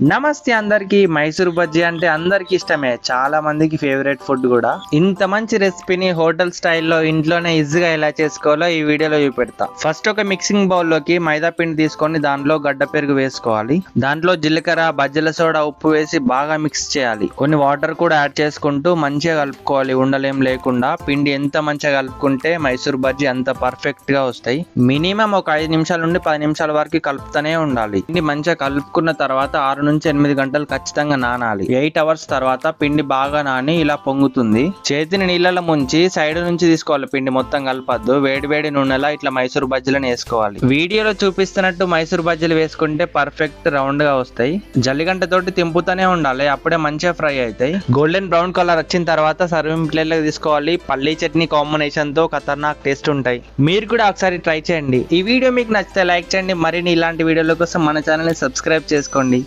నమస్తే అందరికి. మైసూర్ బజ్జీ అంటే అందరికి ఇష్టమే, చాలా మందికి ఫేవరెట్ ఫుడ్ కూడా. ఇంత మంచి రెసిపీని హోటల్ స్టైల్లో ఇంట్లోనే ఈజీగా ఎలా చేసుకోవాలో ఈ వీడియోలో చూపెడతా. ఫస్ట్ ఒక మిక్సింగ్ బౌల్ లోకి మైదా పిండి తీసుకొని దాంట్లో గడ్డ పెరుగు వేసుకోవాలి. దాంట్లో జీలకర్ర, బజ్జీల సోడా, ఉప్పు వేసి బాగా మిక్స్ చేయాలి. కొన్ని వాటర్ కూడా యాడ్ చేసుకుంటూ మంచిగా కలుపుకోవాలి, ఉండలేం లేకుండా. పిండి ఎంత మంచిగా కలుపుకుంటే మైసూర్ బజ్జీ అంత పర్ఫెక్ట్ గా వస్తాయి. మినిమం ఒక 5 నిమిషాల నుండి 10 నిమిషాల వరకు కలుపుతూనే ఉండాలి. పిండి మంచిగా కలుపుకున్న తర్వాత 6 నుంచి 8 గంటలు ఖచ్చితంగా నానాలి. 8 అవర్స్ తర్వాత పిండి బాగా నాని ఇలా పొంగుతుంది. చేతిని నీళ్ళలో ముంచి సైడ్ నుంచి తీసుకోవాలి. పిండి మొత్తం కలపద్దు. వేడి వేడి నూనెలా ఇట్లా మైసూర్ బజ్జీలను వేసుకోవాలి. వీడియోలో చూపిస్తున్నట్టు మైసూర్ బజ్జీలు వేసుకుంటే పర్ఫెక్ట్ రౌండ్ గా వస్తాయి. జల్లిగంట తోటి తింపుతూనే ఉండాలి, అప్పుడే మంచిగా ఫ్రై అవుతాయి. గోల్డెన్ బ్రౌన్ కలర్ వచ్చిన తర్వాత సర్వింగ్ ప్లేట్ లోకి తీసుకోవాలి. పల్లీ చట్నీ కాంబినేషన్ తో ఖతర్నాక్ టేస్ట్ ఉంటాయి. మీరు కూడా ఒకసారి ట్రై చేయండి. ఈ వీడియో మీకు నచ్చితే లైక్ చేయండి. మరిన్ని ఇలాంటి వీడియోల కోసం మన ఛానల్ ని సబ్స్క్రైబ్ చేసుకోండి.